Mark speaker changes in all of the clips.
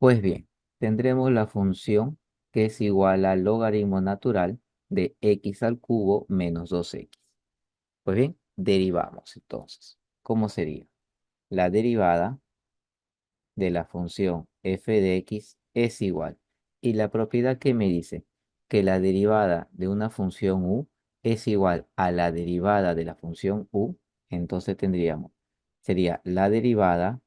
Speaker 1: Pues bien, tendremos la función que es igual al logaritmo natural de x al cubo menos 2x. Pues bien, derivamos entonces. ¿Cómo sería? La derivada de la función f de x es igual. Y la propiedad que me dice que la derivada de una función u es igual a la derivada de la función u, entonces sería la derivada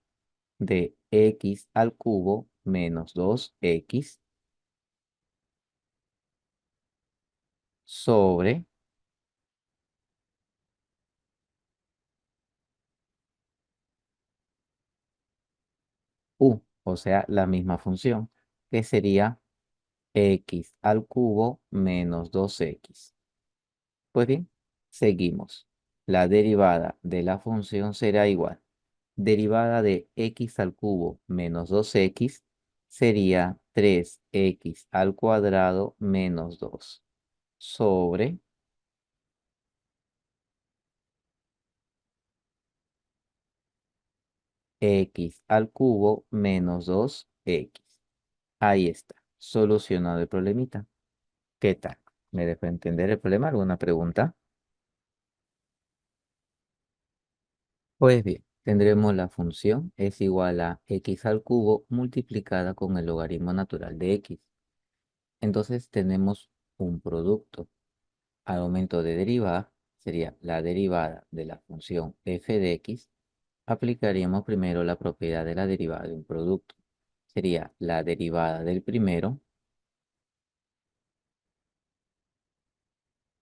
Speaker 1: de x al cubo menos 2x sobre u, o sea, la misma función, que sería x al cubo menos 2x. Pues bien, seguimos. La derivada de la función será igual. Derivada de x al cubo menos 2x sería 3x al cuadrado menos 2 sobre x al cubo menos 2x. Ahí está, solucionado el problemita. ¿Qué tal? ¿Me dejó entender el problema? ¿Alguna pregunta? Pues bien, tendremos la función es igual a x al cubo multiplicada con el logaritmo natural de x. Entonces tenemos un producto. Al momento de derivar, sería la derivada de la función f de x. Aplicaríamos primero la propiedad de la derivada de un producto. Sería la derivada del primero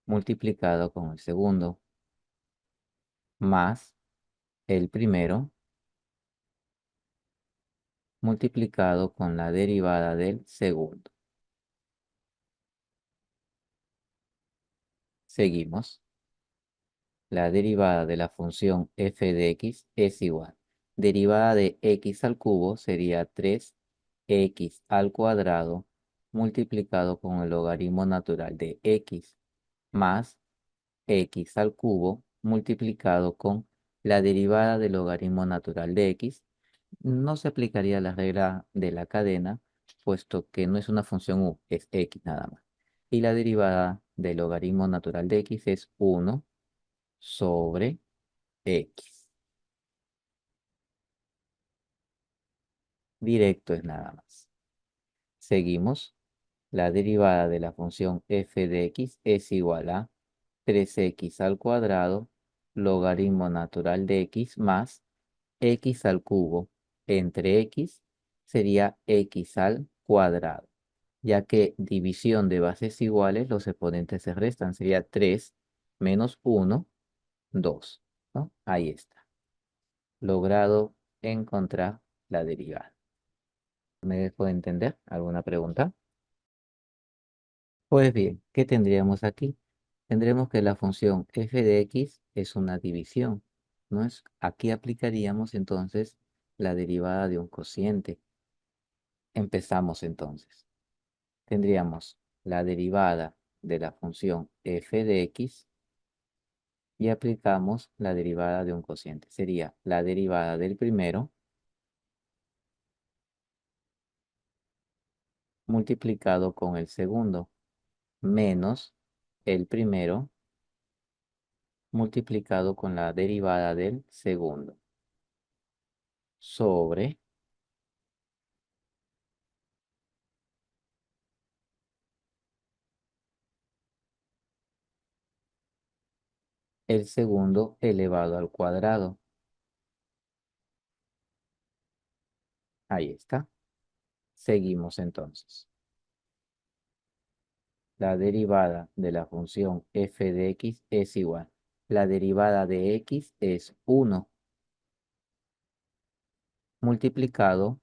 Speaker 1: multiplicado con el segundo más el primero multiplicado con la derivada del segundo. Seguimos. La derivada de la función f de x es igual. Derivada de x al cubo sería 3x al cuadrado multiplicado con el logaritmo natural de x más x al cubo multiplicado con la derivada del logaritmo natural de x. No se aplicaría la regla de la cadena, puesto que no es una función u, es x nada más. Y la derivada del logaritmo natural de x es 1 sobre x. Directo es nada más. Seguimos. La derivada de la función f de x es igual a 3x al cuadrado logaritmo natural de x más x al cubo entre x sería x al cuadrado, ya que división de bases iguales los exponentes se restan, sería 3 menos 1, 2, ¿no? Ahí está. Logrado encontrar la derivada. ¿Me dejo entender? ¿Alguna pregunta? Pues bien, ¿qué tendríamos aquí? Tendremos que la función f de x es una división, ¿no es? Aquí aplicaríamos entonces la derivada de un cociente. Empezamos entonces. Tendríamos la derivada de la función f de x y aplicamos la derivada de un cociente. Sería la derivada del primero multiplicado con el segundo menos el primero multiplicado con la derivada del segundo sobre el segundo elevado al cuadrado. Ahí está. Seguimos entonces. La derivada de la función f de x es igual. La derivada de x es 1 multiplicado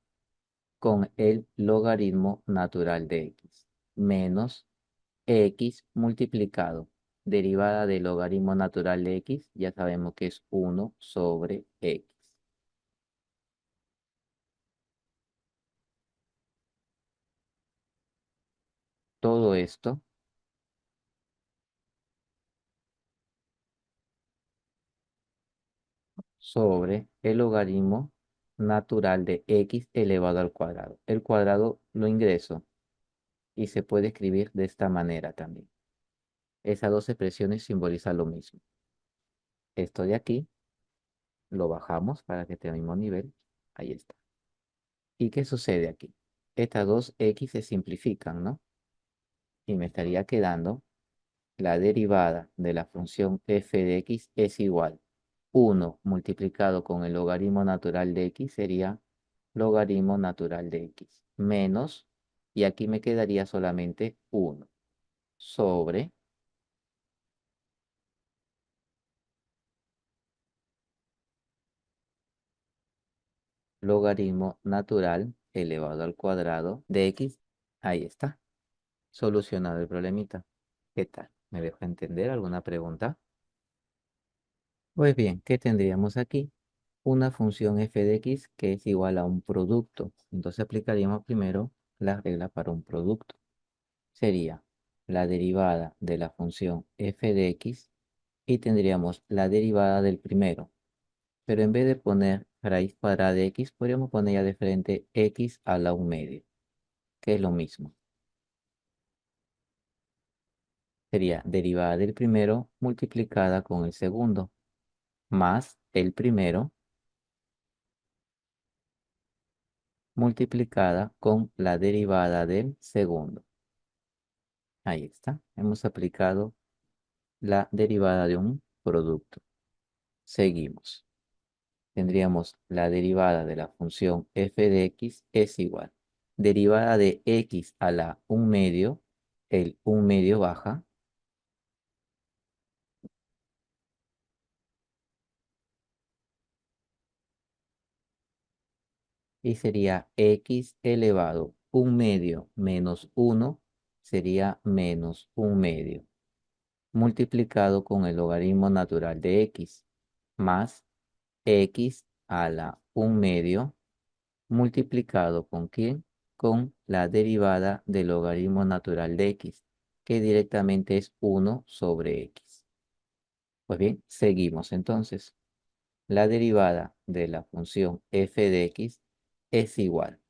Speaker 1: con el logaritmo natural de x menos x multiplicado. Derivada del logaritmo natural de x, ya sabemos que es 1 sobre x. Todo esto sobre el logaritmo natural de x elevado al cuadrado. El cuadrado lo ingreso y se puede escribir de esta manera también. Esas dos expresiones simbolizan lo mismo. Esto de aquí lo bajamos para que esté al mismo nivel. Ahí está. ¿Y qué sucede aquí? Estas dos x se simplifican, ¿no? Y me estaría quedando la derivada de la función f de x es igual. 1 multiplicado con el logaritmo natural de x sería logaritmo natural de x menos, y aquí me quedaría solamente 1 sobre logaritmo natural elevado al cuadrado de x. Ahí está, solucionado el problemita. ¿Qué tal? ¿Me dejo entender alguna pregunta? Pues bien, ¿qué tendríamos aquí? Una función f de x que es igual a un producto. Entonces aplicaríamos primero la regla para un producto. Sería la derivada de la función f de x y tendríamos la derivada del primero. Pero en vez de poner raíz cuadrada de x, podríamos poner ya de frente x a la 1/2, que es lo mismo. Sería derivada del primero multiplicada con el segundo, más el primero multiplicada con la derivada del segundo. Ahí está. Hemos aplicado la derivada de un producto. Seguimos. Tendríamos la derivada de la función f de x es igual. Derivada de x a la 1/2, el 1/2 baja y sería x elevado 1/2 menos 1 sería menos 1/2 multiplicado con el logaritmo natural de x más x a la 1/2 multiplicado con ¿quién? Con la derivada del logaritmo natural de x, que directamente es 1 sobre x. Pues bien, seguimos entonces. La derivada de la función f de x es igual.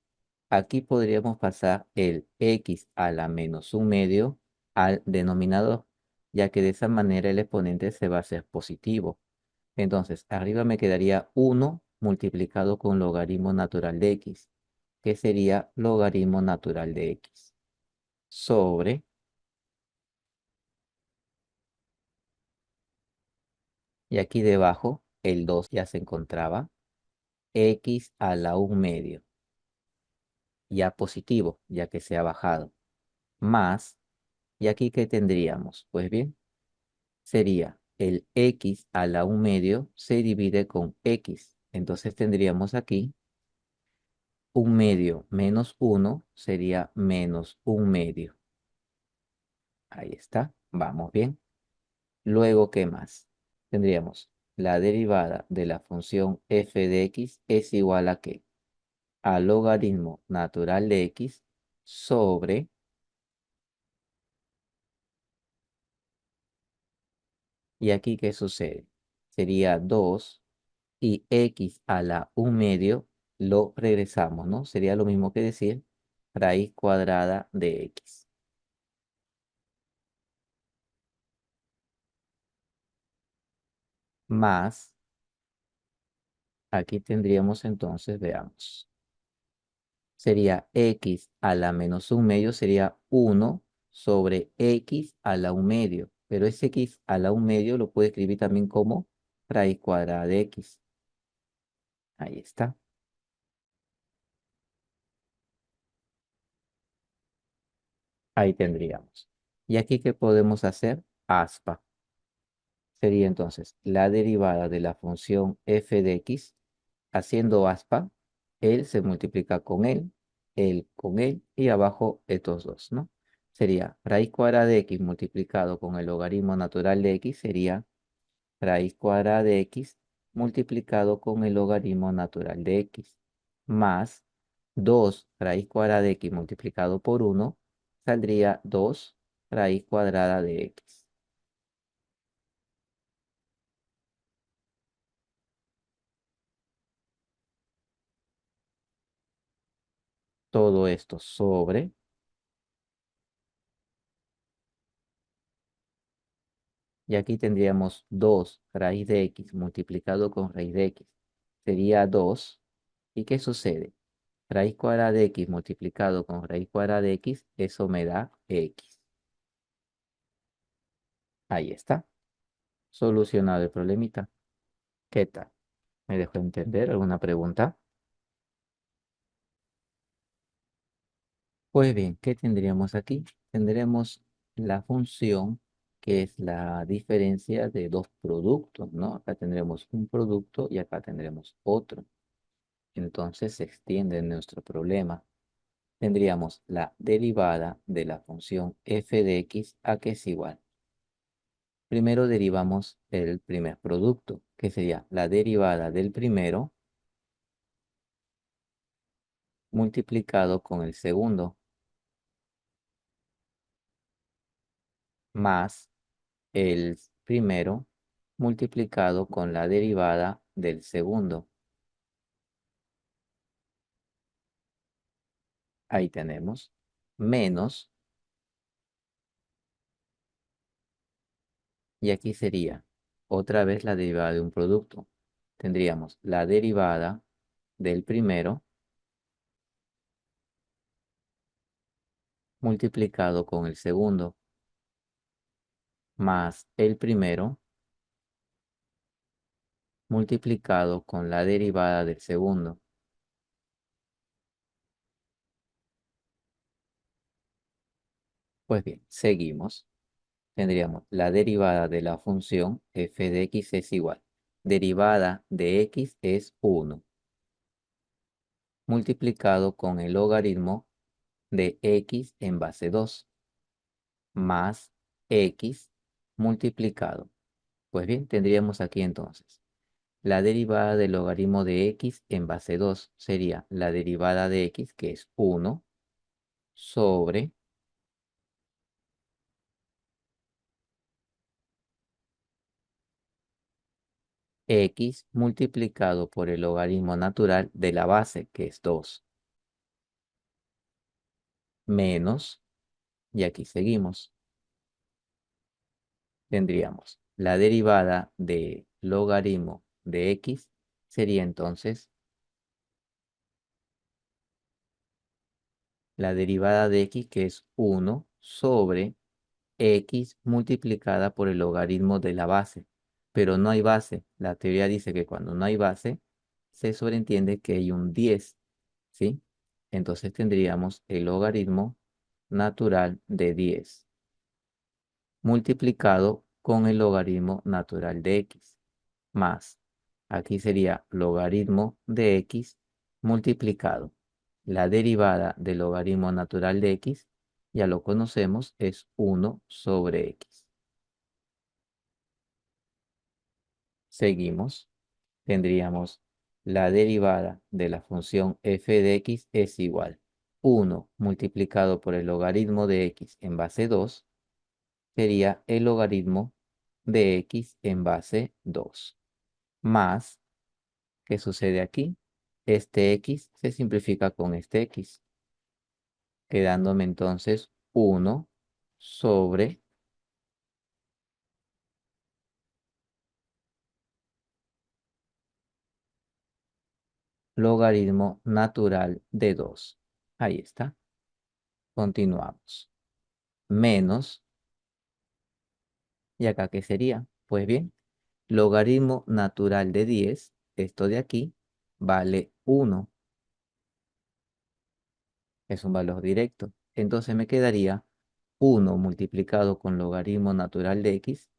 Speaker 1: Aquí podríamos pasar el x a la menos 1/2 al denominador, ya que de esa manera el exponente se va a hacer positivo. Entonces, arriba me quedaría 1 multiplicado con logaritmo natural de x, que sería logaritmo natural de x, sobre, y aquí debajo el 2 ya se encontraba, x a la 1/2, ya positivo, ya que se ha bajado, más, y aquí ¿qué tendríamos? Pues bien, sería el x a la 1/2 se divide con x, entonces tendríamos aquí 1/2 menos 1 sería menos 1/2. Ahí está, vamos bien. Luego, ¿qué más? Tendríamos la derivada de la función f de x es igual a ¿qué? A logaritmo natural de x sobre, ¿y aquí qué sucede? Sería 2 y x a la 1/2 lo regresamos, ¿no? Sería lo mismo que decir raíz cuadrada de x. Más, aquí tendríamos entonces, veamos. Sería x a la menos 1/2 sería 1 sobre x a la 1/2. Pero ese x a la 1/2 lo puede escribir también como raíz cuadrada de x. Ahí está. Ahí tendríamos. ¿Y aquí qué podemos hacer? Aspa. Sería entonces la derivada de la función f de x. Haciendo aspa, él se multiplica con él con él y abajo estos dos, ¿no? Sería raíz cuadrada de x multiplicado con el logaritmo natural de x sería raíz cuadrada de x multiplicado con el logaritmo natural de x más 2 raíz cuadrada de x multiplicado por 1 saldría 2 raíz cuadrada de x. todo esto sobre, y aquí tendríamos 2 raíz de x multiplicado con raíz de x. Sería 2. ¿Y qué sucede? Raíz cuadrada de x multiplicado con raíz cuadrada de x, eso me da x. Ahí está. Solucionado el problemita. ¿Qué tal? ¿Me dejó entender alguna pregunta? Pues bien, ¿qué tendríamos aquí? Tendremos la función que es la diferencia de dos productos, ¿no? Acá tendremos un producto y acá tendremos otro. Entonces se extiende nuestro problema. Tendríamos la derivada de la función f de x a que es igual. Primero derivamos el primer producto, que sería la derivada del primero multiplicado con el segundo, más el primero multiplicado con la derivada del segundo. Ahí tenemos menos, y aquí sería otra vez la derivada de un producto. Tendríamos la derivada del primero multiplicado con el segundo, más el primero multiplicado con la derivada del segundo. Pues bien, seguimos. Tendríamos la derivada de la función f de x es igual. Derivada de x es 1, multiplicado con el logaritmo de x en base 2, más x multiplicado. Pues bien, tendríamos aquí entonces la derivada del logaritmo de x en base 2 sería la derivada de x, que es 1, sobre x multiplicado por el logaritmo natural de la base, que es 2, menos, y aquí seguimos, tendríamos la derivada de logaritmo de x, sería entonces la derivada de x, que es 1 sobre x multiplicada por el logaritmo de la base. Pero no hay base. La teoría dice que cuando no hay base, se sobreentiende que hay un 10, ¿sí? Entonces tendríamos el logaritmo natural de 10 multiplicado con el logaritmo natural de x, más, aquí sería logaritmo de x multiplicado. La derivada del logaritmo natural de x, ya lo conocemos, es 1 sobre x. Seguimos. Tendríamos la derivada de la función f de x es igual 1 multiplicado por el logaritmo de x en base 2 sería el logaritmo de x en base 2 más, ¿qué sucede aquí? Este x se simplifica con este x, quedándome entonces 1 sobre logaritmo natural de 2. Ahí está. Continuamos. Menos, ¿y acá qué sería? Pues bien, logaritmo natural de 10, esto de aquí, vale 1. Es un valor directo. Entonces me quedaría 1 multiplicado con logaritmo natural de x,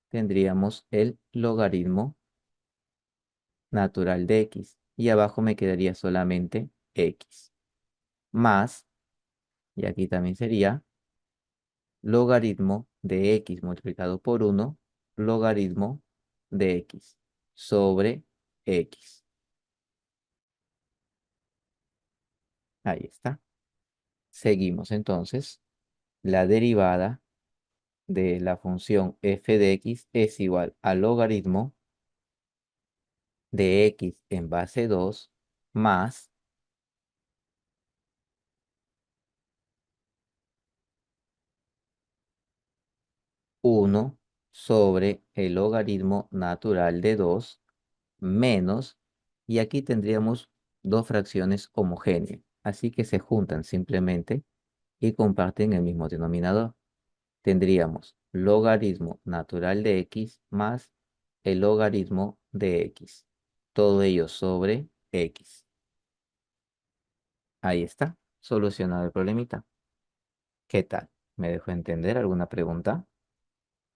Speaker 1: tendríamos el logaritmo natural de x. Y abajo me quedaría solamente x. Más, y aquí también sería logaritmo de x multiplicado por 1, logaritmo de x sobre x. Ahí está. Seguimos entonces. La derivada de la función f de x es igual al logaritmo de x en base 2 más uno sobre el logaritmo natural de 2 menos, y aquí tendríamos dos fracciones homogéneas, así que se juntan simplemente y comparten el mismo denominador. Tendríamos logaritmo natural de x más el logaritmo de x, todo ello sobre x. Ahí está, solucionado el problemita. ¿Qué tal? ¿Me dejó entender alguna pregunta?